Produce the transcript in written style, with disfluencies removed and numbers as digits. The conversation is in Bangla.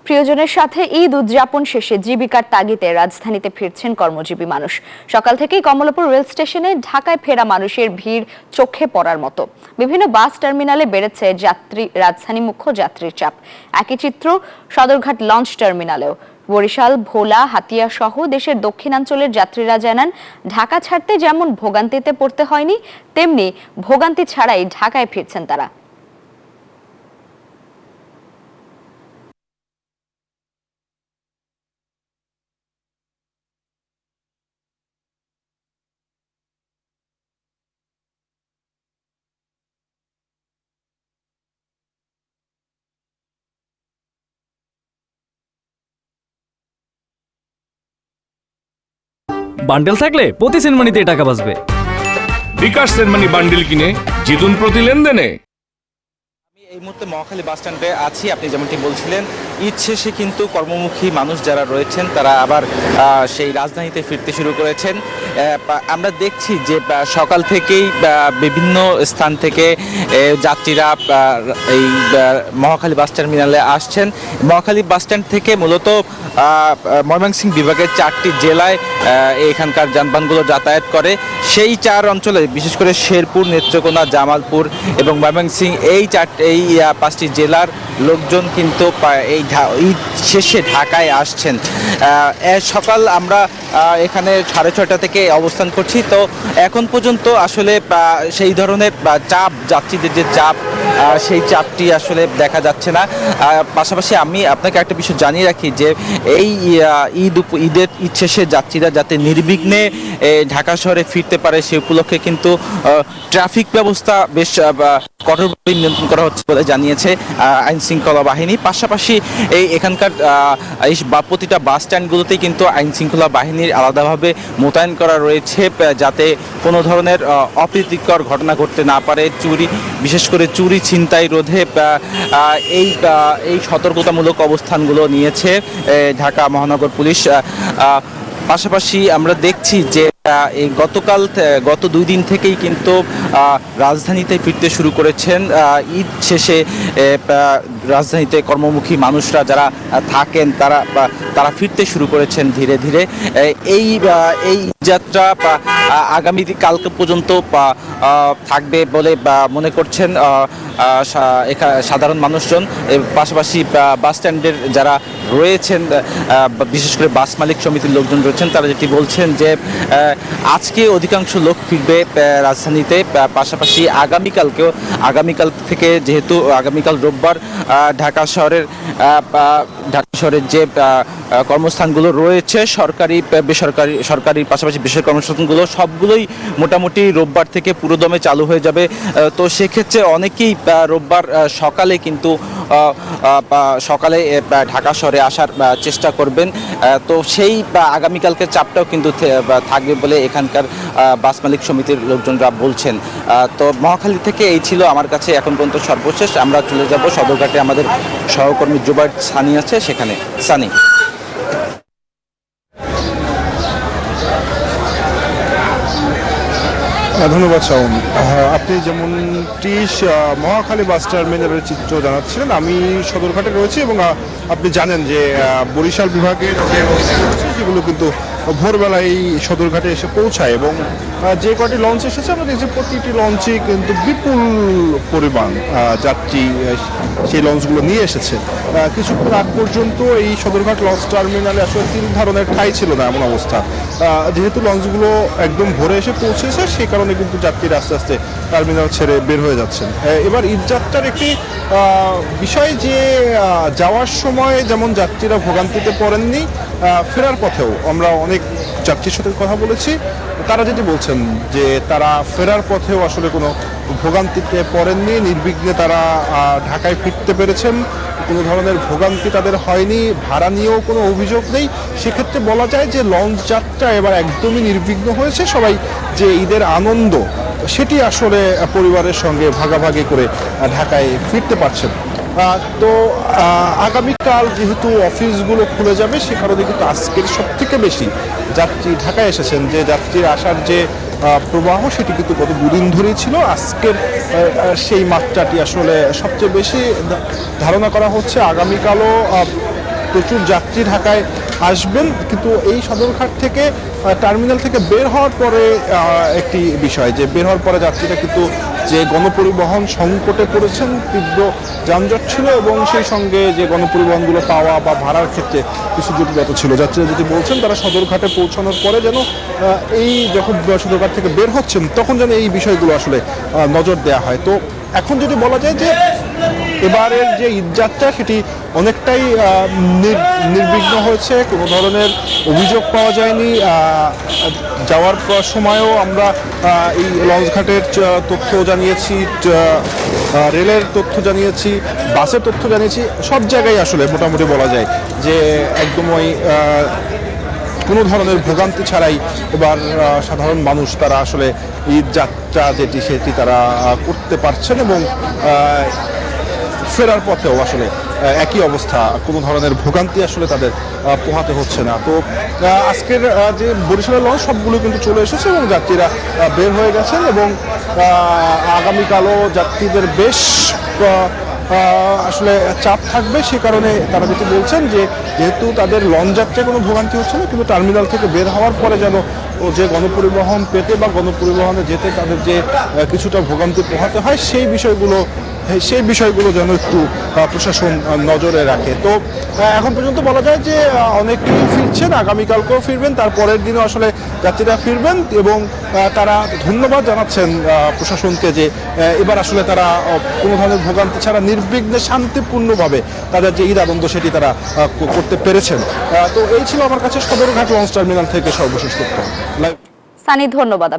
প্রিয়জনের সাথে ঈদ উদযাপন শেষে জীবিকার তাগিদে রাজধানীতে ফিরছেন কর্মজীবী মানুষ। সকাল থেকেই কমলাপুর রেল স্টেশনে ঢাকায় ফেরা মানুষের ভিড় চোখে পড়ার মতো। বিভিন্ন বাস টার্মিনালে বেড়েছে রাজধানীমুখী যাত্রীর চাপ। একই চিত্র সদরঘাট লঞ্চ টার্মিনালেও। বরিশাল, ভোলা, হাতিয়া সহ দেশের দক্ষিণাঞ্চলের যাত্রীরা জানান, ঢাকা ছাড়তে যেমন ভোগান্তিতে পড়তে হয়নি, তেমনি ভোগান্তি ছাড়াই ঢাকায় ফিরছেন তারা। বান্ডেল থাকলে প্রতি সেনমানিতে টাকা বাঁচবে। বিকাশ সেনমানি বান্ডেল কিনে জিতুন প্রতি লেনদেনে। এই মুহূর্তে মহাখালী বাস স্ট্যান্ডে আছি। আপনি যেমনটি বলছিলেন, ঈদ শেষে কিন্তু কর্মমুখী মানুষ যারা রয়েছেন তারা আবার সেই রাজধানীতে ফিরতে শুরু করেছেন। আমরা দেখছি যে সকাল থেকেই বিভিন্ন স্থান থেকে যাত্রীরা এই মহাখালী বাস টার্মিনালে আসছেন। মহাখালী বাস স্ট্যান্ড থেকে মূলত ময়মনসিংহ বিভাগের 4টি জেলায় এখানকার যানবাহনগুলো যাতায়াত করে। সেই 4 অঞ্চলে বিশেষ করে শেরপুর, নেত্রকোনা, জামালপুর এবং ময়মনসিংহ এই 5টি জেলার লোকজন কিন্তু এই ঈদ শেষে ঢাকায় আসছেন। সকাল আমরা এখানে 6:30 থেকে অবস্থান করছি। তো এখন পর্যন্ত আসলে সেই ধরনের চাপ, যাত্রীদের যে চাপ, সেই চাপটি আসলে দেখা যাচ্ছে না। পাশাপাশি আমি আপনাকে একটা বিষয় জানিয়ে রাখি যে এই ঈদের ঈদ শেষে যাত্রীরা যাতে নির্বিঘ্নে ঢাকা শহরে ফিরতে পারে সে উপলক্ষে কিন্তু ট্রাফিক ব্যবস্থা বেশ কঠোরভাবে নিয়ন্ত্রণ করা হচ্ছে বলে জানিয়েছে আইন শৃঙ্খলা বাহিনী। পাশাপাশি এখানকার প্রতিটা বাস স্ট্যান্ডগুলোতেই কিন্তু আইন শৃঙ্খলা বাহিনীর আলাদাভাবে মোতায়েন করা রয়েছে যাতে কোনো ধরনের অপ্রীতিকর ঘটনা ঘটতে না পারে। বিশেষ করে চুরি ছিনতাই রোধে এই সতর্কতামূলক অবস্থানগুলো নিয়েছে ঢাকা মহানগর পুলিশ। পাশাপাশি আমরা দেখছি যে গত 2 দিন থেকেই কিন্তু রাজধানীতে ফিরতে শুরু করেছেন ঈদ শেষে রাজধানীতে কর্মমুখী মানুষরা যারা থাকেন তারা ফিরতে শুরু করেছেন ধীরে ধীরে। এই যাত্রা আগামী কালকে পর্যন্ত থাকবে বলে মনে করছেন সাধারণ মানুষজন। পাশাপাশি বাস স্ট্যান্ডের যারা রয়েছেন, বিশেষ করে বাস মালিক সমিতির লোকজন রয়েছেন, তারা যেটি বলছেন যে আজকে অধিকাংশ লোক ফিরবে রাজধানীতে। পাশাপাশি আগামীকাল থেকে, যেহেতু আগামীকাল রোববার, ঢাকা শহরের যে কর্মস্থানগুলো রয়েছে সরকারি পাশাপাশি বেসরকারি কর্মস্থানগুলো সবগুলোই মোটামুটি রোববার থেকে পুরোদমে চালু হয়ে যাবে। তো সেক্ষেত্রে অনেকেই রোববার সকালে কিন্তু ঢাকা শহরে আসার চেষ্টা করবেন। তো সেই আগামীকালকে চাপটাও কিন্তু থাকবে বলে এখানকার বাস মালিক সমিতির লোকজনরা বলছেন। তো মহাখালী থেকে এই ছিল আমার কাছে এখন পর্যন্ত সর্বশেষ। আমরা চলে যাব সদরঘাটে, আমাদের সহকর্মী জুবাইর সানি আছে সেখানে। সানি। ধন্যবাদ শাওন। আপনি যেমনটি মহাখালী বাস টার্মিনালের চিত্র জানাচ্ছিলেন, আমি সদরঘাটে রয়েছি এবং আপনি জানেন যে বরিশাল বিভাগের যেগুলো কিন্তু ভোরবেলায় সদরঘাটে এসে পৌঁছায় এবং যে কটি লঞ্চ এসেছে আমরা দেখছি প্রতিটি লঞ্চে কিন্তু বিপুল পরিমাণ যাত্রী সেই লঞ্চগুলো নিয়ে এসেছে। কিছুক্ষণ আগ পর্যন্ত এই সদরঘাট লঞ্চ টার্মিনালে আসলে 3 ধরনের ঠাঁই ছিল না, এমন অবস্থা। যেহেতু লঞ্চগুলো একদম ভোরে এসে পৌঁছেছে সেই কারণে কিন্তু যাত্রীরা আস্তে আস্তে টার্মিনাল ছেড়ে বের হয়ে যাচ্ছেন। এবার ঈদযাত্রার একটি বিষয় যে যাওয়ার সময় যেমন যাত্রীরা ভোগান্তিতে পড়েননি, ফেরার পথেও আমরা অনেক যাত্রীর সাথে কথা বলেছি, তারা যেটি বলছেন যে তারা ফেরার পথেও আসলে কোনো ভোগান্তিতে পড়েননি, নির্বিঘ্নে তারা ঢাকায় ফিরতে পেরেছেন, কোনো ধরনের ভোগান্তি তাদের হয়নি, ভাড়া নিয়েও কোনো অভিযোগ নেই। সেক্ষেত্রে বলা যায় যে লঞ্চ যাত্রা এবার একদমই নির্বিঘ্ন হয়েছে। সবাই যে ঈদের আনন্দ সেটি আসলে পরিবারের সঙ্গে ভাগাভাগি করে ঢাকায় ফিরতে পারছেন। তো আগামীকাল যেহেতু অফিসগুলো খুলে যাবে সে কারণে কিন্তু আজকের সবথেকে বেশি যাত্রী ঢাকায় এসেছেন। যে যাত্রীর আসার যে প্রবাহ সেটি কিন্তু গত 2 দিন ধরেই ছিল। আজকের সেই মাত্রাটি আসলে সবচেয়ে বেশি ধারণা করা হচ্ছে। আগামীকালও প্রচুর যাত্রী ঢাকায় আসবেন, কিন্তু এই সদরঘাট থেকে টার্মিনাল থেকে বের হওয়ার পরে একটি বিষয় যে বের হওয়ার পরে যাত্রীরা কিন্তু যে গণপরিবহন সংকটে পড়েছেন, তীব্র যানজট ছিল এবং সেই সঙ্গে যে গণপরিবহনগুলো পাওয়া বা ভাড়ার ক্ষেত্রে কিছু জটিলতা ছিল। যাত্রীরা যদি বলছেন তারা সদরঘাটে পৌঁছানোর পরে যেন এই যখন সদরঘাট থেকে বের হচ্ছেন তখন যেন এই বিষয়গুলো আসলে নজর দেওয়া হয়। তো এখন যদি বলা যায় যে এবারের যে ঈদযাত্রা সেটি অনেকটাই নির্বিঘ্ন হয়েছে, কোনো ধরনের অভিযোগ পাওয়া যায়নি। যাওয়ার সময়ও আমরা এই লঞ্চঘাটের তথ্য জানিয়েছি, রেলের তথ্য জানিয়েছি, বাসের তথ্য জানিয়েছি, সব জায়গায় আসলে মোটামুটি বলা যায় যে একদমই কোনো ধরনের ভোগান্তি ছাড়াই এবার সাধারণ মানুষ তারা আসলে ঈদ যাত্রা সেটি তারা করতে পারছেন এবং ফেরার পথেও আসলে একই অবস্থা, কোনো ধরনের ভোগান্তি আসলে তাদের পোহাতে হচ্ছে না। তো আজকের যে বরিশালের লঞ্চ সবগুলো কিন্তু চলে এসেছে এবং যাত্রীরা বের হয়ে গেছেন এবং আগামীকালও যাত্রীদের বেশ আসলে চাপ থাকবে। সে কারণে তারা যেটি বলছেন যে যেহেতু তাদের লঞ্চ যাত্রায় কোনো ভোগান্তি হচ্ছে না, কিন্তু টার্মিনাল থেকে বের হওয়ার পরে যেন যে গণপরিবহন পেতে বা গণপরিবহনে যেতে তাদের যে কিছুটা ভোগান্তি পোহাতে হয় সেই বিষয়গুলো যেন একটু প্রশাসন নজরে রাখে। তো এখন পর্যন্ত বলা যায় যে অনেকেই ফিরছেন, আগামীকালকেও ফিরবেন, তার পরের দিনও আসলে যাত্রীরা ফিরবেন এবং তারা ধন্যবাদ জানাচ্ছেন প্রশাসনকে যে এবার আসলে তারা কোনো ধরনের ভোগান্তি ছাড়া নির্বিঘ্নে শান্তিপূর্ণভাবে তাদের যে ঈদ আনন্দ সেটি তারা করতে পেরেছেন। তো এই ছিল আমার কাছে সদরঘাট লঞ্চ টার্মিনাল থেকে সর্বশেষ তথ্য। সানি, ধন্যবাদ আপনাকে।